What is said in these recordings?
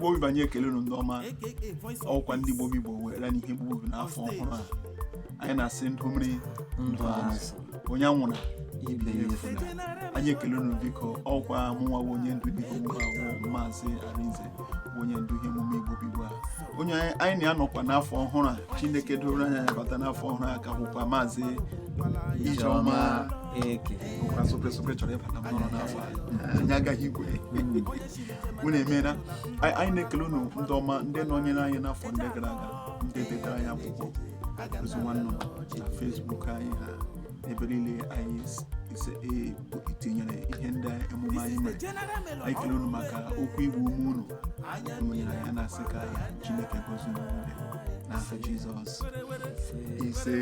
Igbo banye ekele unu ndị ọma ọkwa ndị Igbo were n'ihe gburu n'afọ ọhụrụ a anyị na-asị ndụ mmiri ndụ azụ onye anwụrụ ibe ya efula anyị ekele unu biko ọkwa mụnwa onye ndu dịka ọmụmụ Maazị Arinze onye ndu ihe emume Igbo a onye anyị na-anọkwa n'afọ ọhụrụ a Chineke doro anya ya bata n'afọ ọhụrụ a ka hụkwa Maazị Ijeọma eke ụkwa sopesopre chọrọ ịbata n'ọrụ n'afọ anyị agaghị igwe unu emeela anyị na-ekele unu ndị ọma ndị nọnyere anyị n'afọ ndị gara aga ndị detara anyị akwụkwọ ozi nwanne na Facebook anyị ha ebe niile anyị tinyere ihe ndị emume anyị mere anyị kele unu maka okwu igbu ume unu nyere anyị na-asị ka Chineke gozie unu n'aha Jizọs ise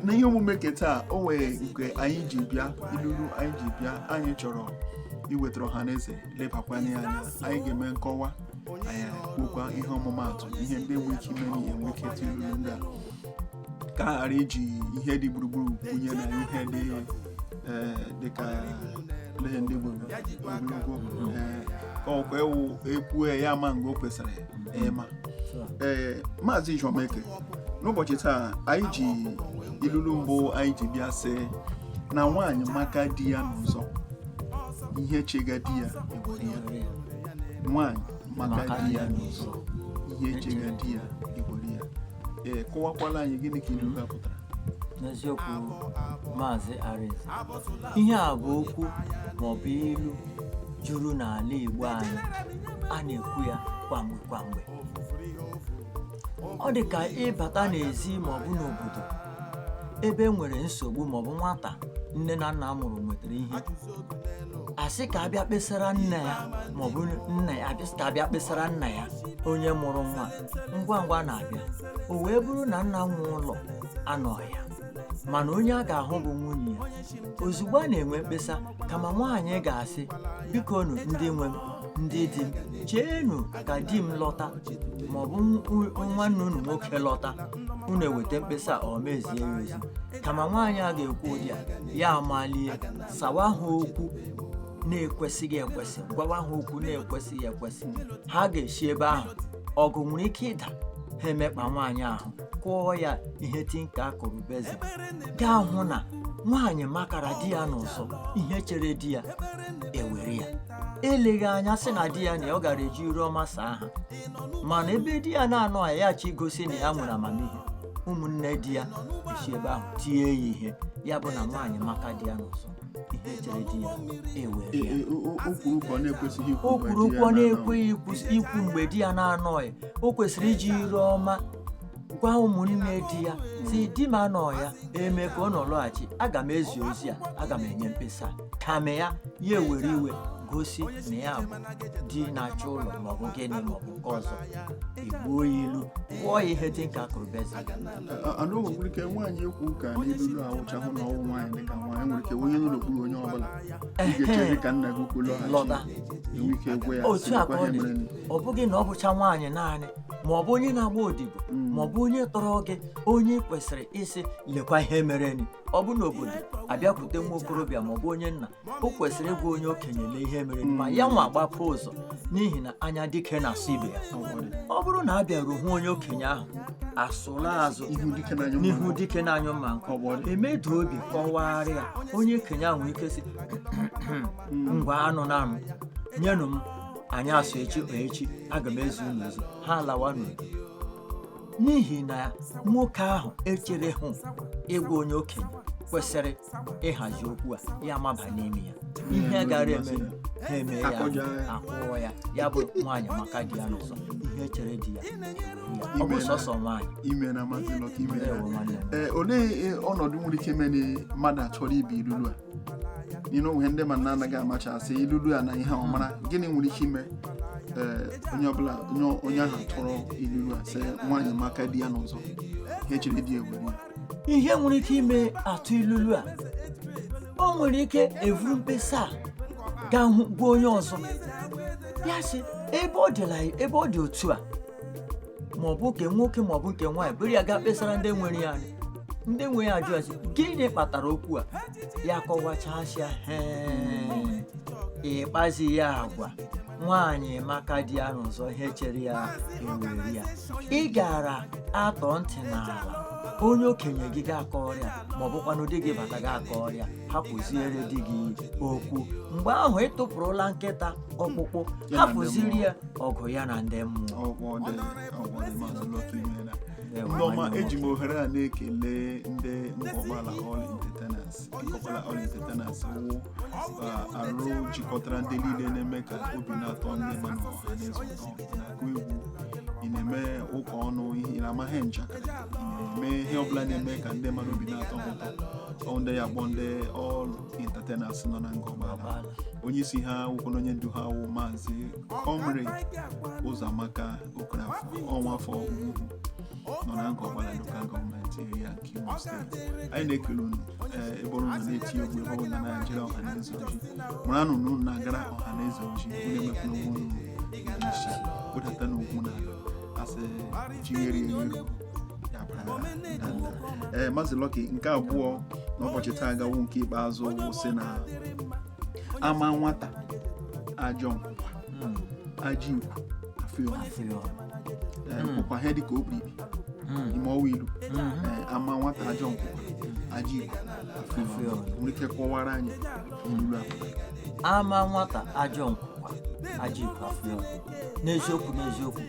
n'ihe omume nke taa o nwere nke anyị ji bịa ilulu anyị ji bịa anyị chọrọ iwetara ọhaneze lebakwanye anya anyị ga-eme nkọwa anyị kwukwa ihe ọmụmatụ ihe ndị enwe ike ime n'ihe enwe ike tilulu ndị a ka a ghara iji ihe dị gburugburu kwunye na ihe dịka ihe ndị gburu ogologo ka ọkwa ewu ekwue ya ama mgbe o kwesịrị ịma Maazị Ijeọma Eke n'ụbọchị taa anyị ji ilulu mbụ anyị ji bịa sị na nwaanyị maka di ya n'ụzọ ihe chega di ya ewere ya nwaanyị maka di ya n'ụzọ ihe chega di ya ewere ya kọwakwala anyị gịnị ka ilu ha pụtara n'eziokwu Maazị Arinze ihe a bụ okwu maọbụ ilu juru n'ala Igbo anyị a na-ekwu ya kwamgbe ọ dị ka ịbata n'ezi maọbụ n'obodo ebe nwere nsogbu maọbụ nwata nne na nna mụrụ nwetara ihe asị ka abịa kpesara nne ya maọbụ nna ya ka abịa kpesara nna ya onye mụrụ nwa ngwa ngwa na-abịa o wee bụrụ na nna nwe ụlọ anọghị ya mana onye a ga-ahụ bụ nwunye ya ozugbo a na-enwe mkpesa kama nwaanyị ga-asị bikonu ndị nwe m ndị di m cheenu ka di m lọta maọbụ nwanne unu nwoke lọta unu eweta mkpesa ọ mezie ya ozi kama nwaanyị a ga-ekwu ụdị ya amalie sawa ha okwu na-ekwesịghị ekwesị gwawa ha okwu na-ekwesịghị ekwesị ha ga-esi ebe ahụ ọgụ nwere ike ịda ha emekpa nwaanyị ahụ kụọ ya ihe tinka akụrụ beze gaa hụ na nwaanyị makara di ya n'ụzọ ihe chere di ya ewere ya eleghị anya sị na di ya na ọ gara eji iru ọma saa ha mana ebe di ya na-anọ ya chi gosi na ya nwere amamihe ụmụnne di ya esi ebe ahụ tie ya ihe ya bụ na nwaanyị maka di ya n'ụzọ ihe chere di ya ewere ya o kwuru okwu ọ na-ekweghị ikwu mgbe di ya na-anọghị o kwesịrị iji iru ọma gwa ụmụnne di ya si di m anọ ya eme ka ọ nọ lọghachi aga m ezi ozi a aga m enye mkpesa kama ya ewere iwe gosi na ya bụ di na-achọ ụlọ maọbụ gịnị maọbụ nke ọzọ igbuo ya ilu kwụọ ya ihe dị ka akụrụbeze nwere ike nwaanyị ekwu ka n'ilulu awụchahụ na ọnwụ nwaanyị dịka nwaanyị nwere ike onye n'okpuru onye ọbụla ga-echere ka nna gị ukwu lọta otu a ka ọ dị ọ bụghị na ọ bụcha nwaanyị naanị maọbụ onye na-agba odibo maọbụ onye tọrọ gị onye kwesịrị isi lekwa ihe mereni ọ bụ n'obodo abịakwute nwa okorobịa maọbụ onye nna o kwesịrị ịgwa onye okenye lee ihe mereni ma ya nwa gbapụ ụzọ n'ihi na anya dike na-asụ ibe ya ọ bụrụ na a bịaru hụ onye okenye ahụ asụla azụ n'ihu dike na-anyụ mma nke emedu obi kọwagharị ya onye okenye ahụ nwere ike si ngwa anụ na m nyenụ m anyị asụ echi aga m ezi unu ozi ha alawa n'udo n'ihi na nwoke ahụ echere hụ ịgwa onye okenye kwesịrị ịhazi okwu a ya maba n'ime ya ihe gara eme ha eme ya akwụọ ya bụ nwaanyị maka di ya n'ụzọ ihe chere di ya ọ bụ sọsọ nwaanyị olee ọnọdụ nwere ike ime na mmadụ achọrọ ibi ilulu a onwe ndị ma na anaghị amachasị ilulu a na ihe ọ mara gịnị nwere ike ime onye ọbụla onye ahụ tụrụ ilulu a sị nwaanyị maka di ya n'ụzọ ihe chere di ya ewere ya ihe nwere ike ime atụ ilulu a o nwere ike evuru mkpesa gaa gwa onye ọzọ ya sị ebe ọ dị otu a maọbụ nke nwoke maọbụ nke nwaanyị bụrụ ya gaa kpesara ndị nwere ya anya ndị nwe ya ajụ asị gịnị kpatara okwu a ya kọwachasịa ịkpazi ya agwa nwaanyị maka di ya n'ụzọ ihe chere ya ewere ya, ị gara atọ ntị n'ala onye okenye gị ga-akọrọ ya ma ọ bụkwanụ di gị bata ga-akọrọ ya, hapụziere di gị okwu. Mgbe ahụ ị tụpụrụla nkịta ọkpụkpụ, hapụziri ya ọgụ ya na ndị mmụọ. Ndị ọma, eji m ohere a na-ekele ndị Ngọgbala All Entertainers wụ arụ jikọtara ndị niile na-eme ka obi na-atọ ndị mmadụ ọha na eze ụtọ. Na-agụ egwu, ị na-eme ụka ọnụ, ị na-amaghị njakịrị, ị na-eme ihe ọbụla na-eme ka ndị mmadụ obi na-atọ ha ụtọ. Ndị ya kpọ ndị All Entertainers nọ na Ngọgbala. Onye isi ha wụkwana onye ndu ha wụ Maazị Comrade Ụzọamaka Okrafọ, ọnwa afọ ugwu nọ na Ngọgbala Local Government Area nke Imo Steeti. Anyị na-ekele unu ebe ọrụ na-eti egwu ebe ọbụla na Naịjirịa ọhaneze ojii. Maranụ na unu na-agara ọhaneze ojii, unu emekwana onwe unu ndị isi kpụdata n'ugwu na asị jighere eru ya bara ndanda. Maazị Lucky, nke abụọ n'ụbọchị taa agawo nke ikpeazụ wụsị na ama nwata ajọ nkwụkwa ajọ ikwu afọ nkwụkwa ihe dịka okpiribi ime ọwa ilu. Ama nwata ajọ nkwụkwa ajọ ikwu afọ nwere ike kọwara anyị ilu a? Ama nwata ajọ nkwụkwa ajọ ikwu afọ n'eziokwu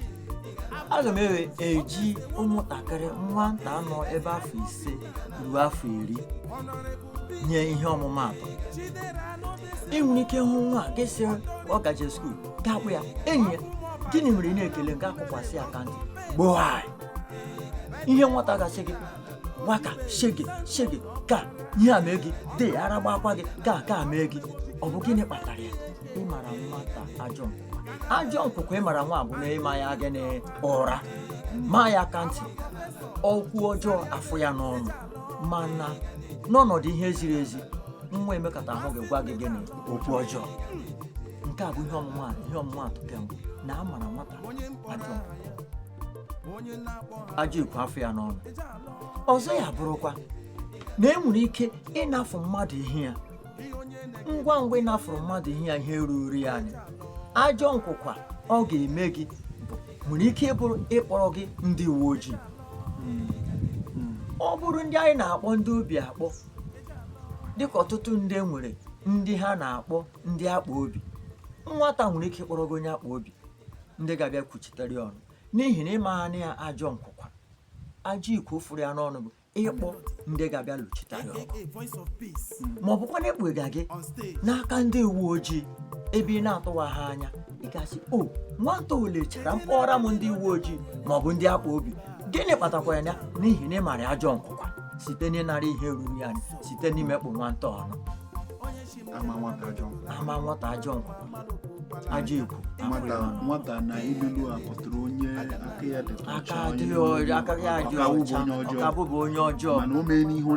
aga m eji ụmụntakịrị nwata nọ ebe afọ 5 ruo afọ 10 nye ihe ọmụmaatụ. Ị nwere ike hụ nwa gị sị ọ gaje skuul ga-akpụ ya enyi ya, gịnị mere ị na-ekele nke akwụkwasị aka ntị gboo ihe nwata gasị gị gbaka shege ka ihe a mee gị de ara gbakwa gị ka mee gị, ọ bụ gịnị kpatara ya? Ịmara nwata ajọ nkwụkwa ịmara nwa bụ na ịma ya gịnị ụra, maa ya aka ntị, okwu ọjọọ afụ ya n'ọnụ, mana n'ọnọdụ ihe ziri ezi nwa emekọta ahụ gị gwa gị gịnị okwu ọjọọ. Nke a bụ ihe ọmụmaatụ kembụ na amara nwata ajọ ikwu afọ ya n'ọnụ. Ọzọ ya bụrụkwa na enwere ike ịnafụ mmadụ ihe ya. Ngwa ngwa ịnafụrụ mmadụ ihe ya, ihe ruru ya anya, ajọ nkwụkwa ọ ga-eme gị nwere ike ịbụrụ ịkpọrọ gị ndị uwe ojii. Ọ bụrụ ndị anyị na-akpọ ndị obi akpọ, dịka ọtụtụ ndị nwere ndị ha na-akpọ ndị akpa obi, nwata nwere ike ịkpọrọ gị onye akpa obi, ndị ga-abịa kwuchitere ya ọnụ n'ihi na ịmagha ya ajọ nkwụkwa ajọ ikwu fụrụ ya n'ọnụ bụ ịkpọ ndị ga-abịa lụchitere ya ọgụ, ma ọ bụkwa na ekpega gị n'aka ndị uwe ojii ebe ị na-atụwaghị anya. Ị ga-asị, o nwata ole chara mkpọrọ m ndị uwe ojii ma ọ bụ ndị akpa obi. Gịnị kpatakwara ya? N'ihi na ịmara ajọ nkwụkwa site n'ịnara ihe ruru ya anya, site n'imekpụ nwata ọnụ. Ama nwata ajọ nkwụkwa ajọ ikwu nwata na ilulu a kpọtụrụ onye aka ya dị ọcha, ọka bụbụ onye ọjọọ, mana o mee n'ihe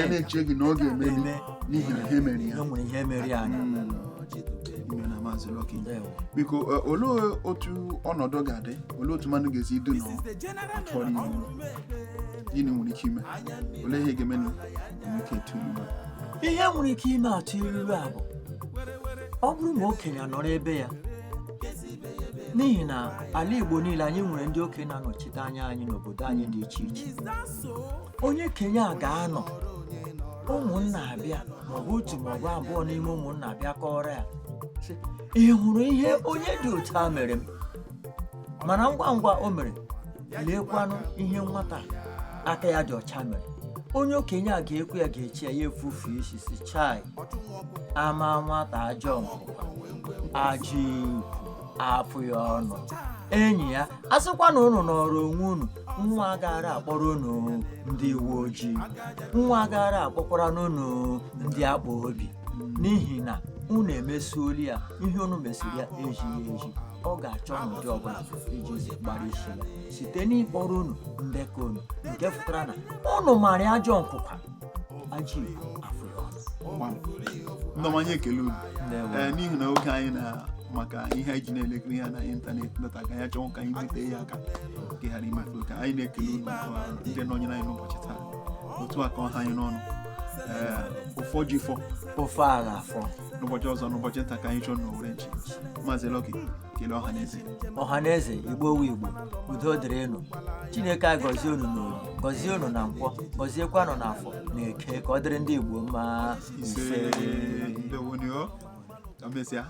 na-eche gị na ọ ga-eme n'ihi na ihe mere ya. O nwere ihe mere ya. Maazị Lucky, biko olee otu ọnọdụ ga-adị, olee otu mmadụ ga-esi idu na atụọrọ iwu, gịnị nwere ike ime, olee ihe ga-eme na ike etu ilu? Ihe nwere ike ime atụ ilu a bụ ọ bụrụ na okenye nọrọ ebe ya, n'ihi na ala Igbo niile anyị nwere ndị okenye na-anọchite anya anyị n'obodo anyị dị iche iche. Onye okenye a ga-anọ, ụmụnna abịa maọbụ otu maọbụ abụọ n'ime ụmụnna abịa kọrọ ya, ị hụrụ ihe onye dị otu a mere m? Mana ngwa ngwa o mere, leekwanụ ihe nwata aka ya dị ọcha mere. Onye okenye a ga-ekwu ya, ga-echi ya efufu isi si chai, ama nwata ajọ nkwụkwa ajọ ikwu afụ ya ọnụ. Enyi ya asịkwa na unu nọrọ onwe unu, nwa agara akpọrọ unu ndị uwe ojii, nwa agara akpọkwara n'unu ndị akpa obi, n'ihi na unu emesuoli ya ihe unu mesiri ya ejighị eji. Ọ ga-achọ n'ụdị ọbụla iji gbara isi ya site n'ịkpọrọ unu ndekọ unu, nke pụtara na unu mara ajọ nkwụkwa ajọ ikwu afọ ya ọnụ. Ndọmanye ekele unu n'ihi na oge anyị na maka ihe anyị ji na-elekere ya na ịntanetị nata ka ya chọọ ka anyị bute ya aka nke ghara imefu oke. Anyị na-ekele unu ndị nọnyere anyị n'ụbọchị taa, otu aka ọha anyị n'ọnụ. ụfọ ji fọ ofe agha afọ. n'ụbọchị ọzọ n'ụbọchị nta ka anyị chọọ n'Owere nchi. Maazị Lucky, kelee ọha na eze. Ọha na eze, Igbo wu Igbo, udo dịrị unu. Chineke a gọzie unu n'Orie, gọzie unu na Nkwọ, gọziekwanụ n'Afọ na Eke, ka ọ dịrị ndị Igbo mma. Ise ndewonu, ka mesịa.